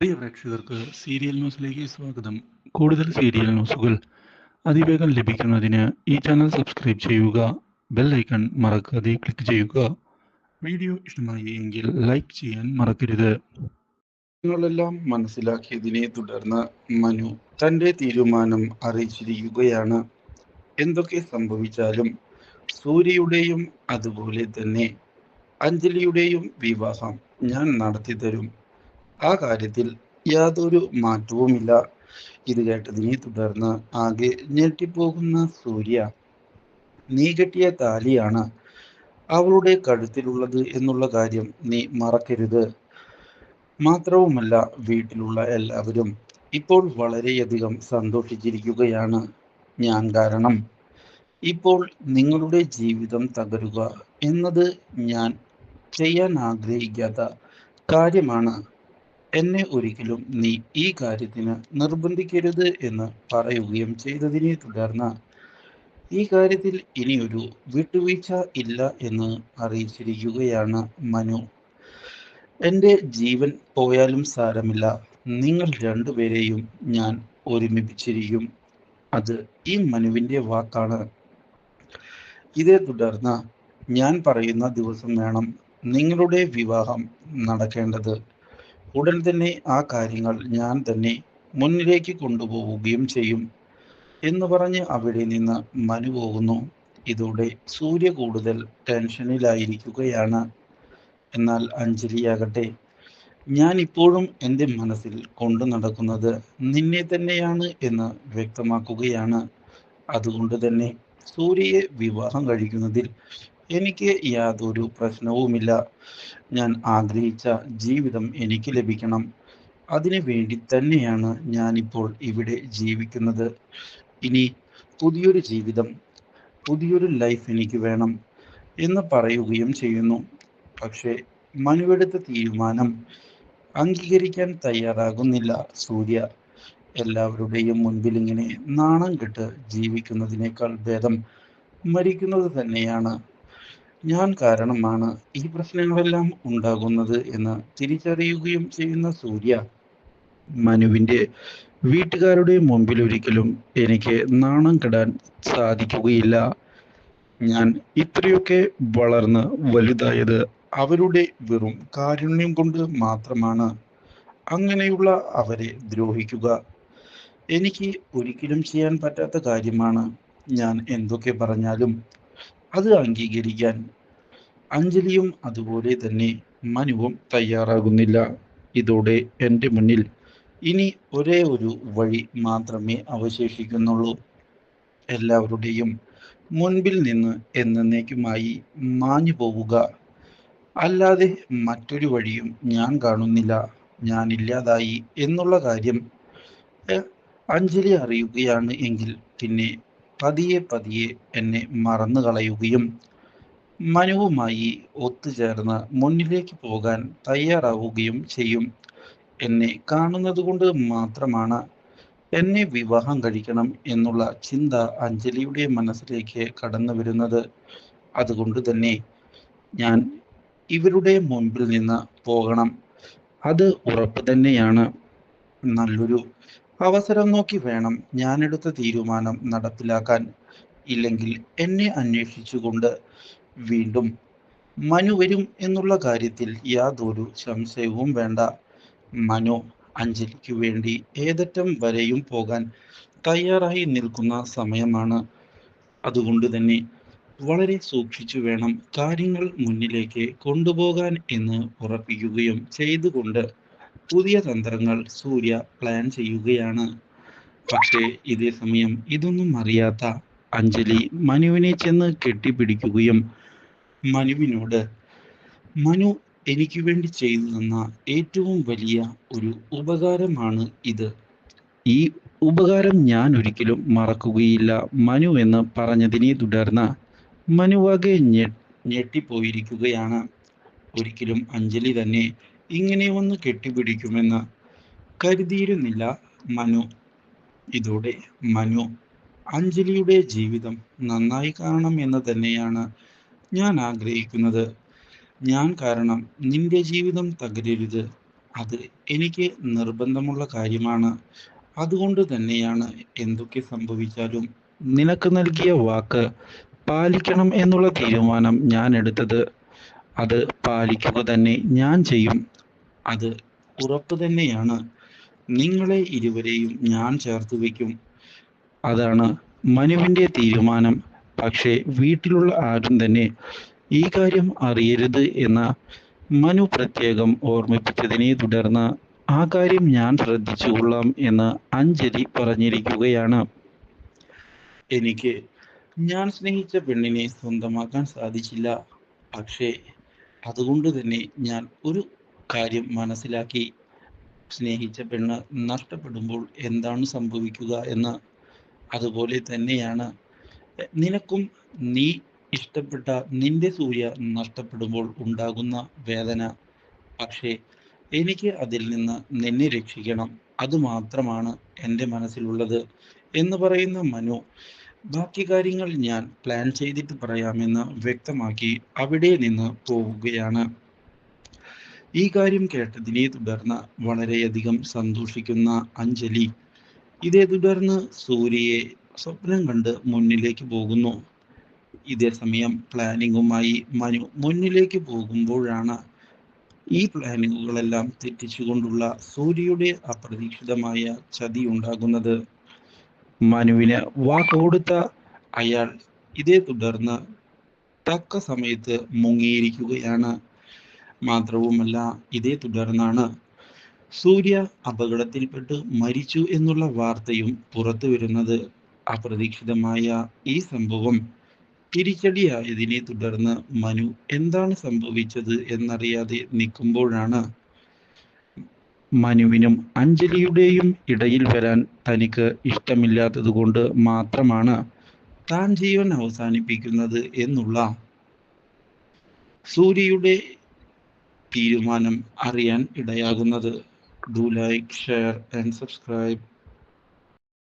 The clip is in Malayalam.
പ്രിയ പ്രേക്ഷകർക്ക് സീരിയൽ ന്യൂസിലേക്ക് സ്വാഗതം. കൂടുതൽ സീരിയൽ ന്യൂസുകൾ അതിവേഗം ലഭിക്കുന്നതിന് ഈ ചാനൽ സബ്സ്ക്രൈബ് ചെയ്യുക. ബെൽ ഐക്കൺ മറക്കാതെ ക്ലിക്ക് ചെയ്യുക. വീഡിയോ ഇഷ്ടമായി എങ്കിൽ ലൈക്ക് ചെയ്യാൻ മറക്കരുത്. നിങ്ങളെല്ലാം മനസ്സിലാക്കിയതിനെ തുടർന്ന് മനു തന്റെ തീരുമാനം അറിയിച്ചിരിക്കുകയാണ്. എന്തൊക്കെ സംഭവിച്ചാലും സൂര്യയുടെയും അതുപോലെ തന്നെ അഞ്ജലിയുടെയും വിവാഹം ഞാൻ നടത്തിത്തരും. ആ കാര്യത്തിൽ യാതൊരു മാറ്റവുമില്ല. ഇത് കേട്ടതിനെ തുടർന്ന് ആകെ ഞെട്ടിപ്പോകുന്ന സൂര്യ, നീ കെട്ടിയ താലിയാണ് അവളുടെ കഴുത്തിലുള്ളത് എന്നുള്ള കാര്യം നീ മറക്കരുത്. മാത്രവുമല്ല, വീട്ടിലുള്ള എല്ലാവരും ഇപ്പോൾ വളരെയധികം സന്തോഷിച്ചിരിക്കുകയാണ്. ഞാൻ കാരണം ഇപ്പോൾ നിങ്ങളുടെ ജീവിതം തകരുക എന്നത് ഞാൻ ചെയ്യാൻ ആഗ്രഹിക്കാത്ത കാര്യമാണ്. എന്നെ ഒരിക്കലും നീ ഈ കാര്യത്തിന് നിർബന്ധിക്കരുത് എന്ന് പറയുകയും ചെയ്തതിനെ തുടർന്ന് ഈ കാര്യത്തിൽ ഇനിയൊരു വിട്ടുവീഴ്ച ഇല്ല എന്ന് അറിയിച്ചിരിക്കുകയാണ് മനു. എൻ്റെ ജീവൻ പോയാലും സാരമില്ല, നിങ്ങൾ രണ്ടുപേരെയും ഞാൻ ഒരുമിപ്പിച്ചിരിക്കും. അത് ഈ മനുവിൻ്റെ വാക്കാണ്. ഇതേ തുടർന്ന് ഞാൻ പറയുന്ന ദിവസം വേണം നിങ്ങളുടെ വിവാഹം നടക്കേണ്ടത്. ഉടൻ തന്നെ ആ കാര്യങ്ങൾ ഞാൻ തന്നെ മുന്നിലേക്ക് കൊണ്ടുപോവുകയും ചെയ്യും എന്ന് പറഞ്ഞ് അവിടെ നിന്ന് മനു പോകുന്നു. ഇതോടെ സൂര്യ കൂടുതൽ ടെൻഷനിലായിരിക്കുകയാണ്. എന്നാൽ അഞ്ജലിയാകട്ടെ, ഞാൻ ഇപ്പോഴും എൻ്റെ മനസ്സിൽ കൊണ്ടു നടക്കുന്നത് നിന്നെ തന്നെയാണ് എന്ന് വ്യക്തമാക്കുകയാണ്. അതുകൊണ്ട് തന്നെ സൂര്യയെ വിവാഹം കഴിക്കുന്നതിൽ എനിക്ക് യാതൊരു പ്രശ്നവുമില്ല. ഞാൻ ആഗ്രഹിച്ച ജീവിതം എനിക്ക് ലഭിക്കണം. അതിനു വേണ്ടി തന്നെയാണ് ഞാനിപ്പോൾ ഇവിടെ ജീവിക്കുന്നത്. ഇനി പുതിയൊരു ജീവിതം, പുതിയൊരു ലൈഫ് എനിക്ക് വേണം എന്ന് പറയുകയും ചെയ്യുന്നു. പക്ഷേ മനുവെടുത്ത തീരുമാനം അംഗീകരിക്കാൻ തയ്യാറാകുന്നില്ല സൂര്യ. എല്ലാവരുടെയും മുൻപിൽ ഇങ്ങനെ നാണം കെട്ട് ജീവിക്കുന്നതിനേക്കാൾ ഭേദം മരിക്കുന്നത് തന്നെയാണ്. ഞാൻ കാരണമാണ് ഈ പ്രശ്നങ്ങളെല്ലാം ഉണ്ടാകുന്നത് എന്ന് തിരിച്ചറിയുകയും ചെയ്യുന്ന സൂര്യ, മനുവിൻ്റെ വീട്ടുകാരുടെ മുമ്പിൽ ഒരിക്കലും എനിക്ക് നാണം കെടാൻ സാധിക്കുകയില്ല. ഞാൻ ഇത്രയൊക്കെ വളർന്ന് വലുതായത് അവരുടെ വെറും കാരുണ്യം കൊണ്ട് മാത്രമാണ്. അങ്ങനെയുള്ള അവരെ ദ്രോഹിക്കുക എനിക്ക് ഒരിക്കലും ചെയ്യാൻ പറ്റാത്ത കാര്യമാണ്. ഞാൻ എന്തൊക്കെ പറഞ്ഞാലും അത് അംഗീകരിക്കാൻ അഞ്ജലിയും അതുപോലെ തന്നെ മനുവും തയ്യാറാകുന്നില്ല. ഇതോടെ എൻ്റെ മുന്നിൽ ഇനി ഒരേ ഒരു വഴി മാത്രമേ അവശേഷിക്കുന്നുള്ളൂ. എല്ലാവരുടെയും മുൻപിൽ നിന്ന് എന്നേക്കുമായി മാഞ്ഞു പോവുക. അല്ലാതെ മറ്റൊരു വഴിയും ഞാൻ കാണുന്നില്ല. ഞാൻ ഇല്ലാതായി എന്നുള്ള കാര്യം എ- അഞ്ജലി അറിയുകയാണ് എങ്കിൽ പിന്നെ പതിയെ പതിയെ എന്നെ മറന്നു കളയുകയും മനുവുമായി ഒത്തുചേർന്ന് മുന്നിലേക്ക് പോകാൻ തയ്യാറാവുകയും ചെയ്യും. എന്നെ കാണുന്നത് കൊണ്ട് മാത്രമാണ് എന്നെ വിവാഹം കഴിക്കണം എന്നുള്ള ചിന്ത അഞ്ജലിയുടെ മനസ്സിലേക്ക് കടന്നു വരുന്നത്. അതുകൊണ്ട് തന്നെ ഞാൻ ഇവരുടെ മുൻപിൽ നിന്ന് പോകണം. അത് ഉറപ്പ് തന്നെയാണ്. നല്ലൊരു അവസരം നോക്കി വേണം ഞാനെടുത്ത തീരുമാനം നടപ്പിലാക്കാൻ. ഇല്ലെങ്കിൽ എന്നെ അന്വേഷിച്ചുകൊണ്ട് വീണ്ടും മനു വരും എന്നുള്ള കാര്യത്തിൽ യാതൊരു സംശയവും വേണ്ട. മനു അഞ്ജലിക്ക് വേണ്ടി ഏതറ്റം വരെയും പോകാൻ തയ്യാറായി നിൽക്കുന്ന സമയമാണ്. അതുകൊണ്ട് തന്നെ വളരെ സൂക്ഷിച്ചു വേണം കാര്യങ്ങൾ മുന്നിലേക്ക് കൊണ്ടുപോകാൻ എന്ന് ഉറപ്പിക്കുകയും ചെയ്തുകൊണ്ട് പുതിയ തന്ത്രങ്ങൾ സൂര്യ പ്ലാൻ ചെയ്യുകയാണ്. പക്ഷേ ഇതേ സമയം ഇതൊന്നും അറിയാത്ത അഞ്ജലി മനുവിനെ ചെന്ന് കെട്ടിപ്പിടിക്കുകയും മനുവിനോട്, മനു എനിക്ക് വേണ്ടി ചെയ്തു തന്ന ഏറ്റവും വലിയ ഒരു ഉപകാരമാണ് ഇത്. ഈ ഉപകാരം ഞാൻ ഒരിക്കലും മറക്കുകയില്ല മനു എന്ന് പറഞ്ഞതിനെ തുടർന്ന് മനുവാകെ ഞെട്ടിപ്പോയിരിക്കുകയാണ്. ഒരിക്കലും അഞ്ജലി തന്നെ ഇങ്ങനെ ഒന്ന് കെട്ടിപ്പിടിക്കുമെന്ന് കരുതിയിരുന്നില്ല മനു. ഇതോടെ മനു, അഞ്ജലിയുടെ ജീവിതം നന്നായി കാണണം എന്ന് തന്നെയാണ് ഞാൻ ആഗ്രഹിക്കുന്നത്. ഞാൻ കാരണം നിന്റെ ജീവിതം തകരരുത്. അത് എനിക്ക് നിർബന്ധമുള്ള കാര്യമാണ്. അതുകൊണ്ട് തന്നെയാണ് എന്തൊക്കെ സംഭവിച്ചാലും നിനക്ക് നൽകിയ വാക്ക് പാലിക്കണം എന്നുള്ള തീരുമാനം ഞാൻ എടുത്തത്. അത് പാലിക്കുക തന്നെ ഞാൻ ചെയ്യും. അത് ഉറപ്പ് തന്നെയാണ്. നിങ്ങളെ ഇരുവരെയും ഞാൻ ചേർത്ത് വയ്ക്കും. അതാണ് മനുവിൻ്റെ തീരുമാനം. പക്ഷേ വീട്ടിലുള്ള ആരും തന്നെ ഈ കാര്യം അറിയരുത് എന്ന മനു പ്രത്യേകം ഓർമ്മിപ്പിച്ചതിനെ തുടർന്ന് ആ കാര്യം ഞാൻ ശ്രദ്ധിച്ചുകൊള്ളാം എന്ന് അഞ്ജലി പറഞ്ഞിരിക്കുകയാണ്. എനിക്ക് ഞാൻ സ്നേഹിച്ച പെണ്ണിനെ സ്വന്തമാക്കാൻ സാധിച്ചില്ല. പക്ഷേ അതുകൊണ്ട് തന്നെ ഞാൻ ഒരു കാര്യം മനസ്സിലാക്കി. സ്നേഹിച്ച പെണ്ണ് നഷ്ടപ്പെടുമ്പോൾ എന്താണ് സംഭവിക്കുക എന്ന്. അതുപോലെ തന്നെയാണ് നിനക്കും നീ ഇഷ്ടപ്പെട്ട നിന്റെ സൂര്യ നഷ്ടപ്പെടുമ്പോൾ ഉണ്ടാകുന്ന വേദന. പക്ഷേ എനിക്ക് അതിൽ നിന്ന് നിന്നെ രക്ഷിക്കണം, അതുമാത്രമാണ് എൻ്റെ മനസ്സിലുള്ളത് എന്ന് പറയുന്ന മനു ബാക്കി കാര്യങ്ങൾ ഞാൻ പ്ലാൻ ചെയ്തിട്ട് പറയാമെന്ന് വ്യക്തമാക്കി അവിടെ നിന്ന് പോവുകയാണ്. ഈ കാര്യം കേട്ടതിനെ തുടർന്ന് വളരെയധികം സന്തോഷിക്കുന്ന അഞ്ജലി ഇതേ തുടർന്ന് സൂര്യയെ സ്വപ്നം കണ്ട് മുന്നിലേക്ക് പോകുന്നു. ഇതേ സമയം പ്ലാനിങ്ങുമായി മനു മുന്നിലേക്ക് പോകുമ്പോഴാണ് ഈ പ്ലാനിങ്ങുകളെല്ലാം തെറ്റിച്ചുകൊണ്ടുള്ള സൂര്യയുടെ അപ്രതീക്ഷിതമായ ചതി ഉണ്ടാകുന്നത്. മനുവിന് വാക്ക് കൊടുത്ത അയാൾ ഇതേ തുടർന്ന് തക്ക സമയത്ത് മുങ്ങിയിരിക്കുകയാണ്. മാത്രവുമല്ല, ഇതേ തുടർന്നാണ് സൂര്യ അപകടത്തിൽപ്പെട്ട് മരിച്ചു എന്നുള്ള വാർത്തയും പുറത്തു വരുന്നത്. അപ്രതീക്ഷിതമായ ഈ സംഭവം തിരിച്ചടിയായതിനെ തുടർന്ന് മനു എന്താണ് സംഭവിച്ചത് എന്നറിയാതെ നിൽക്കുമ്പോഴാണ് മനുവിനും അഞ്ജലിയുടെയും ഇടയിൽ വരാൻ തനിക്ക് ഇഷ്ടമില്ലാത്തത് കൊണ്ട് മാത്രമാണ് താൻ ജീവൻ അവസാനിപ്പിക്കുന്നത് എന്നുള്ള സൂര്യയുടെ തീരുമാനം അറിയാൻ ഇടയാകുന്നത്. Do like, share and subscribe.